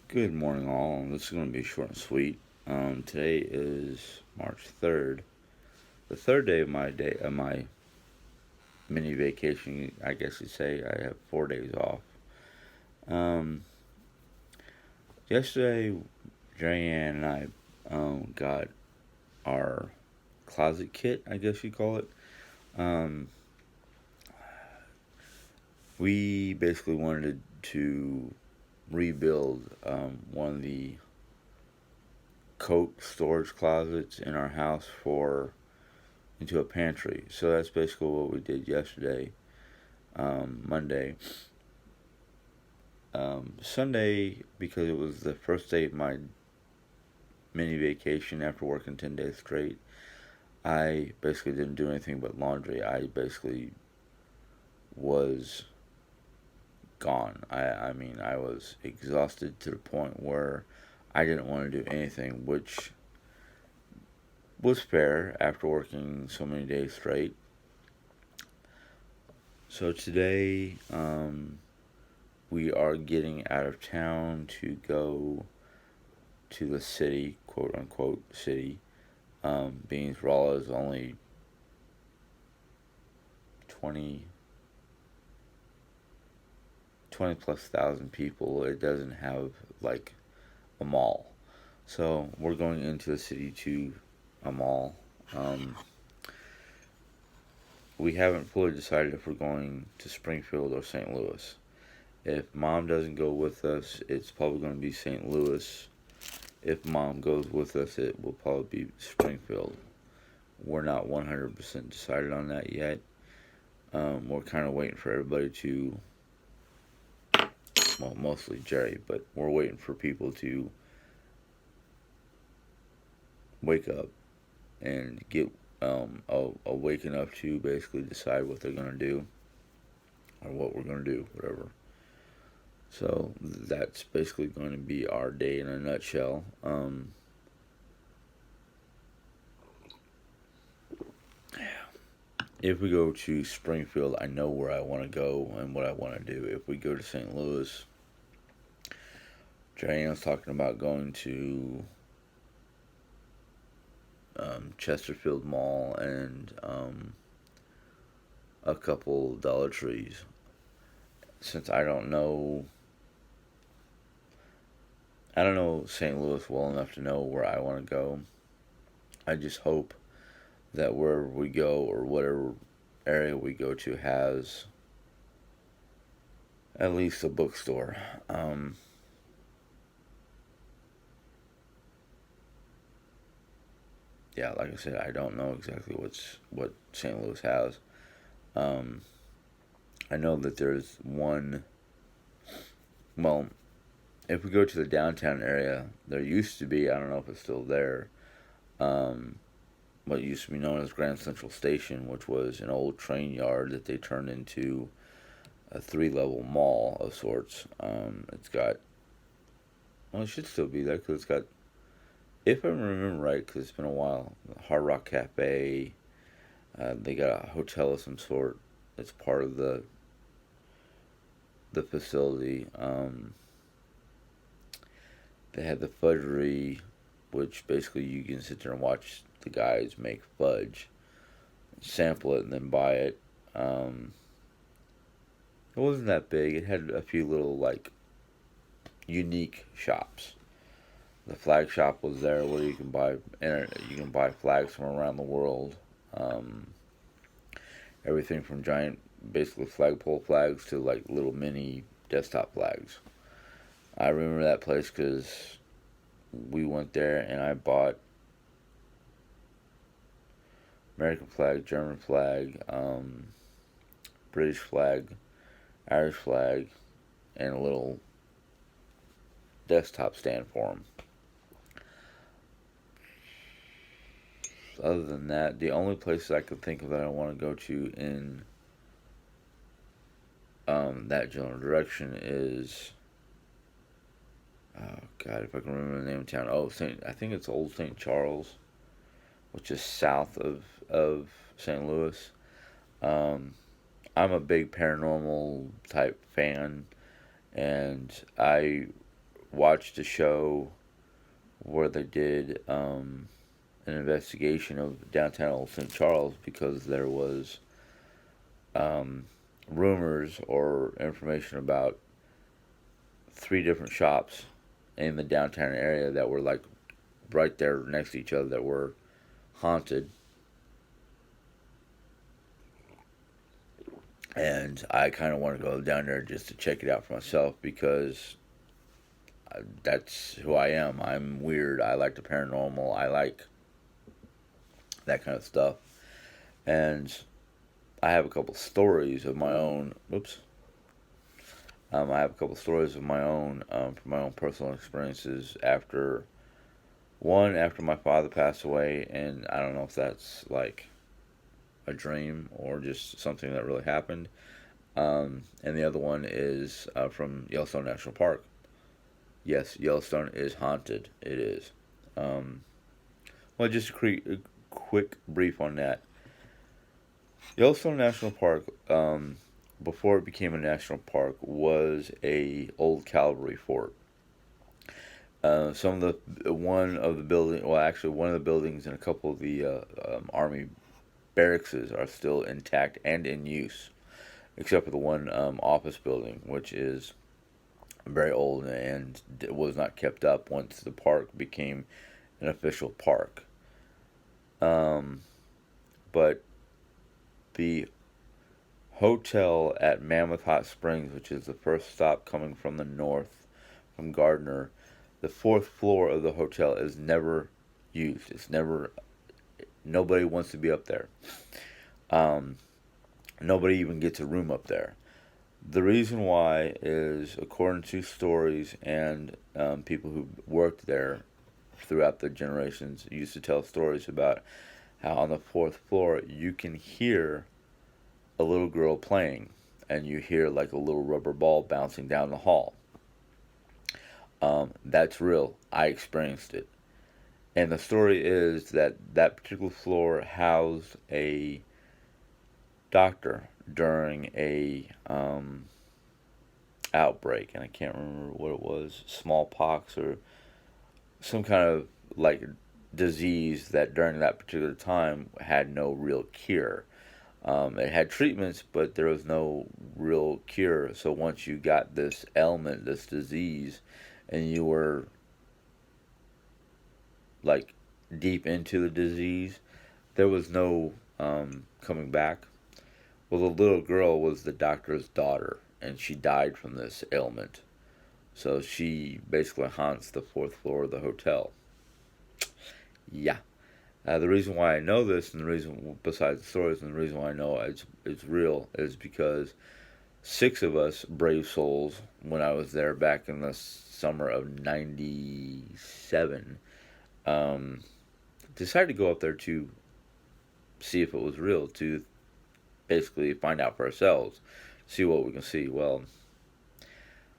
Good morning, all. This is going to be short and sweet. Today is March 3rd, the third day of my mini vacation. I guess you'd say I have 4 days off. Um, Yesterday, Diane and I got our closet kit. I guess you call it. Um, we basically wanted to rebuild one of the coat storage closets in our house for into a pantry. So that's basically what we did yesterday, Monday. Sunday, because it was the first day of my mini vacation after working 10 days straight, I basically didn't do anything but laundry. I basically was gone. I mean, I was exhausted to the point where I didn't want to do anything, which was fair after working so many days straight. So today, we are getting out of town to go to the city, quote unquote city. Being Rolla is only 20, 20 plus thousand people. It doesn't have like a mall. So we're going into the city to a mall. Um, we haven't fully decided if we're going to Springfield or St. Louis. If mom doesn't go with us, it's probably going to be St. Louis. If mom goes with us, it will probably be Springfield. We're not 100% decided on that yet. We're kind of waiting for everybody to, well, mostly Jerry, but we're waiting for people to wake up and get awake enough to basically decide what they're going to do or what we're going to do, whatever. So that's basically going to be our day in a nutshell. If we go to Springfield, I know where I want to go and what I want to do. If we go to St. Louis, Diane's talking about going to Chesterfield Mall and a couple Dollar Trees. Since I don't know St. Louis well enough to know where I want to go. I just hope that wherever we go or whatever area we go to has at least a bookstore. Yeah, like I said, I don't know exactly what St. Louis has. Um, I know that there's one. Well, if we go to the downtown area, there used to be. I don't know if it's still there. Um, what used to be known as Grand Central Station, which was an old train yard that they turned into a three-level mall of sorts. It's got. Well, it should still be there because it's got. If I remember right, because it's been a while, Hard Rock Cafe. They got a hotel of some sort. It's part of the facility. They had the fudgery, which basically you can sit there and watch the guys make fudge, sample it, and then buy it. It wasn't that big. It had a few little like unique shops. The flag shop was there where you can buy flags from around the world. Um, Everything from giant, basically flagpole flags to like little mini desktop flags. I remember that place because we went there and I bought American flag, German flag, British flag, Irish flag, and a little desktop stand for them. Other than that, the only places I could think of that I want to go to in that general direction is, oh God, if I can remember the name of town. Oh, I think it's Old St. Charles, which is south of St. Louis. Um, I'm a big paranormal type fan, and I watched a show where they did an investigation of downtown Old St. Charles because there was um, rumors or information about three different shops in the downtown area that were like right there next to each other that were haunted. And I kind of want to go down there just to check it out for myself because that's who I am. I'm weird. I like the paranormal. I like that kind of stuff. And I have a couple stories of my own. Whoops. I have a couple stories of my own from my own personal experiences after my father passed away, and I don't know if that's like a dream or just something that really happened. And the other one is from Yellowstone National Park. Yes, Yellowstone is haunted. It is. Um, well, just a quick brief on that. Yellowstone National Park, before it became a national park, was a old cavalry fort. Some of the one of the building, well, actually, one of the buildings and a couple of the army barracks are still intact and in use, except for the one office building, which is very old and was not kept up once the park became an official park. Um, but the hotel at Mammoth Hot Springs, which is the first stop coming from the north from Gardner, the fourth floor of the hotel is never used. It's never, nobody wants to be up there. Um, Nobody even gets a room up there. The reason why is, according to stories and people who worked there throughout the generations, used to tell stories about how on the fourth floor you can hear a little girl playing, and you hear like a little rubber ball bouncing down the hall. That's real. I experienced it. And the story is that that particular floor housed a doctor during a outbreak, and I can't remember what it was, smallpox or some kind of like disease that during that particular time had no real cure. It had treatments, but there was no real cure. So once you got this ailment, this disease, and you were like deep into the disease, there was no coming back. Well, the little girl was the doctor's daughter, and she died from this ailment. So she basically haunts the fourth floor of the hotel. Yeah. The reason why I know this, and the reason, besides the stories, and the reason why I know it's real, is because six of us brave souls, when I was there back in the summer of '97, um, decided to go up there to see if it was real, to basically find out for ourselves, see what we can see. Well,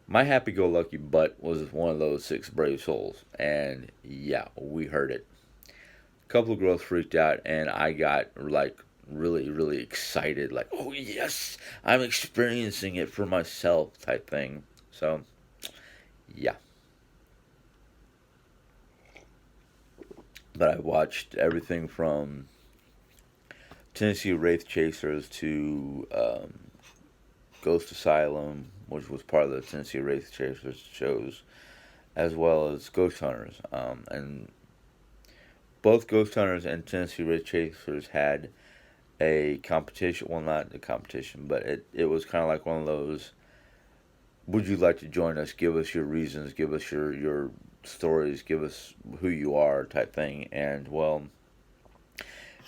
my happy-go-lucky butt was one of those six brave souls, and yeah, we heard it. A couple of girls freaked out, and I got like really, really excited, like, oh yes, I'm experiencing it for myself type thing. So, yeah. But I watched everything from Tennessee Wraith Chasers to Ghost Asylum, which was part of the Tennessee Wraith Chasers shows, as well as Ghost Hunters. And both Ghost Hunters and Tennessee Wraith Chasers had a competition. Well, not a competition, but it was kind of like one of those. Would you like to join us? Give us your reasons. Give us your stories. Give us who you are, type thing. And well,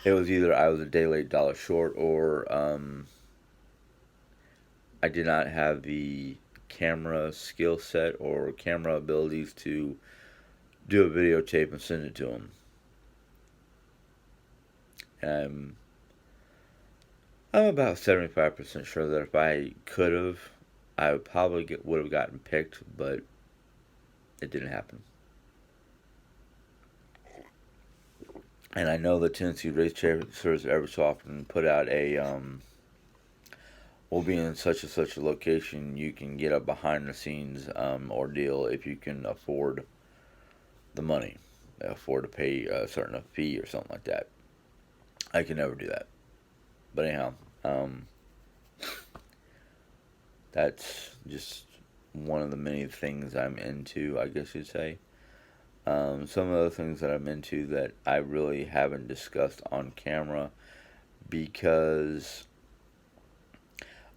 it was either I was a day late, dollar short, or I did not have the camera skill set or camera abilities to do a videotape and send it to them. Um, I'm about 75% sure that if I could have, I would probably would have gotten picked, but it didn't happen. And I know the Tennessee Race Chasers every so often put out we'll be in such and such a location. You can get a behind the scenes ordeal if you can afford the money, afford to pay a certain fee or something like that. I can never do that. But anyhow, um, that's just one of the many things I'm into, I guess you'd say. Some of the things that I'm into that I really haven't discussed on camera because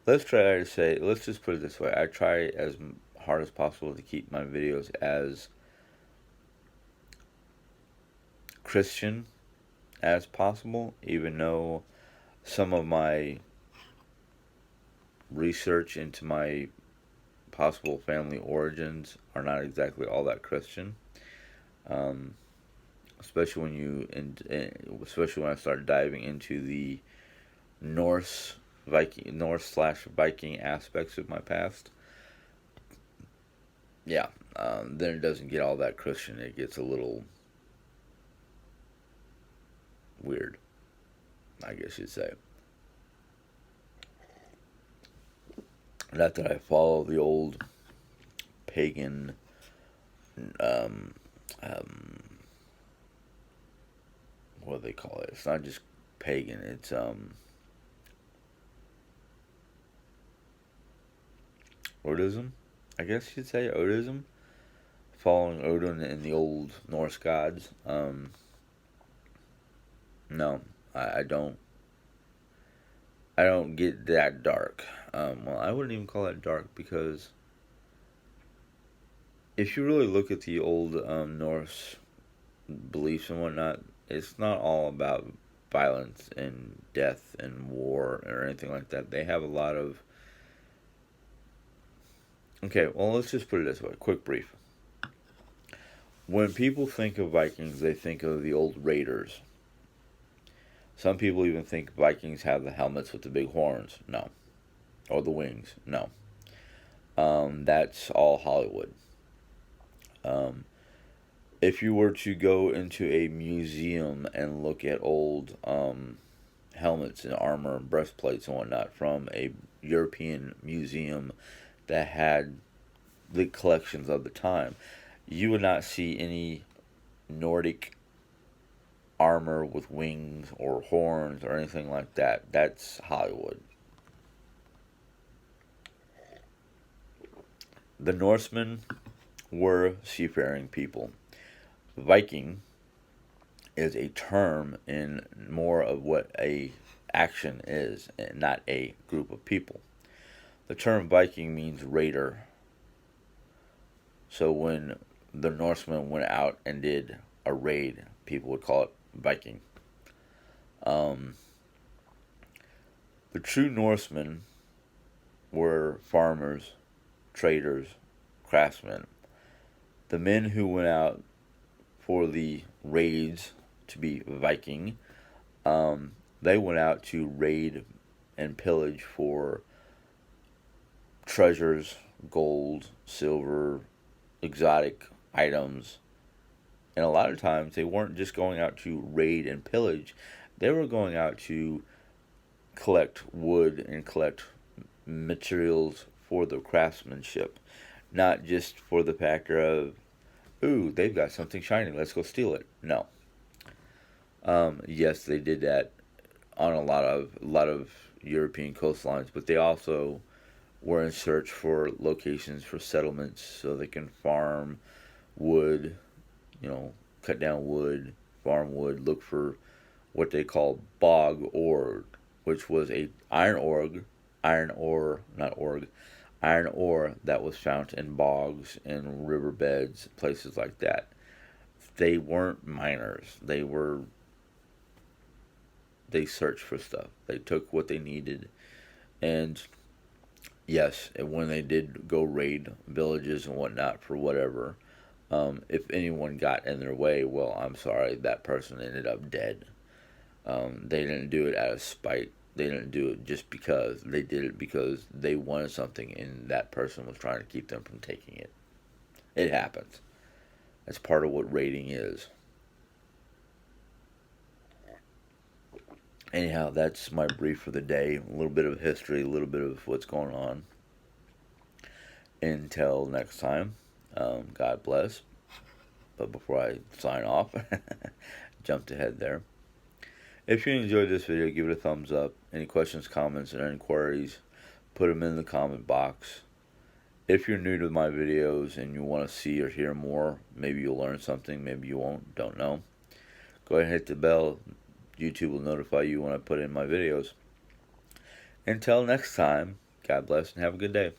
let's just put it this way. I try as hard as possible to keep my videos as Christian as possible, even though some of my research into my possible family origins are not exactly all that Christian. Um, especially when especially when I start diving into the Norse slash Viking aspects of my past. Yeah, then it doesn't get all that Christian. It gets a little weird, I guess you'd say. Not that I follow the old pagan, um, um, what do they call it? It's not just pagan. It's Odism, I guess you'd say Odism. Following Odin and the old Norse gods. No, I don't. I don't get that dark. Well, I wouldn't even call it dark because if you really look at the old Norse beliefs and whatnot, it's not all about violence and death and war or anything like that. They have a lot of. Okay, well, let's just put it this way. Quick brief. When people think of Vikings, they think of the old raiders. Some people even think Vikings have the helmets with the big horns. No. Or the wings. No. That's all Hollywood. Um, if you were to go into a museum and look at old helmets and armor and breastplates and whatnot from a European museum that had the collections of the time, you would not see any Nordic armor with wings or horns or anything like that. That's Hollywood. The Norsemen were seafaring people. Viking is a term in more of what a action is, and not a group of people. The term Viking means raider. So when the Norsemen went out and did a raid, people would call it Viking. Um, the true Norsemen were farmers, traders, craftsmen. The men who went out for the raids to be Viking, they went out to raid and pillage for treasures, gold, silver, exotic items. And a lot of times they weren't just going out to raid and pillage, they were going out to collect wood and collect materials for the craftsmanship, not just for the factor of, ooh, they've got something shiny, let's go steal it. No. Yes, they did that on a lot of European coastlines, but they also were in search for locations for settlements so they can farm wood, cut down wood, farm wood, look for what they call bog ore, which was a iron ore that was found in bogs and riverbeds, places like that. They weren't miners. They searched for stuff. They took what they needed, and yes, and when they did go raid villages and whatnot for whatever, if anyone got in their way, well, I'm sorry, that person ended up dead. They didn't do it out of spite. They didn't do it just because. They did it because they wanted something and that person was trying to keep them from taking it. It happens. That's part of what raiding is. anyhow, that's my brief for the day. A little bit of history, a little bit of what's going on. Until next time, God bless. But before I sign off, jumped ahead there. If you enjoyed this video, give it a thumbs up. Any questions, comments, or inquiries, put them in the comment box. If you're new to my videos and you want to see or hear more, maybe you'll learn something, maybe you won't, don't know. Go ahead and hit the bell. YouTube will notify you when I put in my videos. Until next time, God bless and have a good day.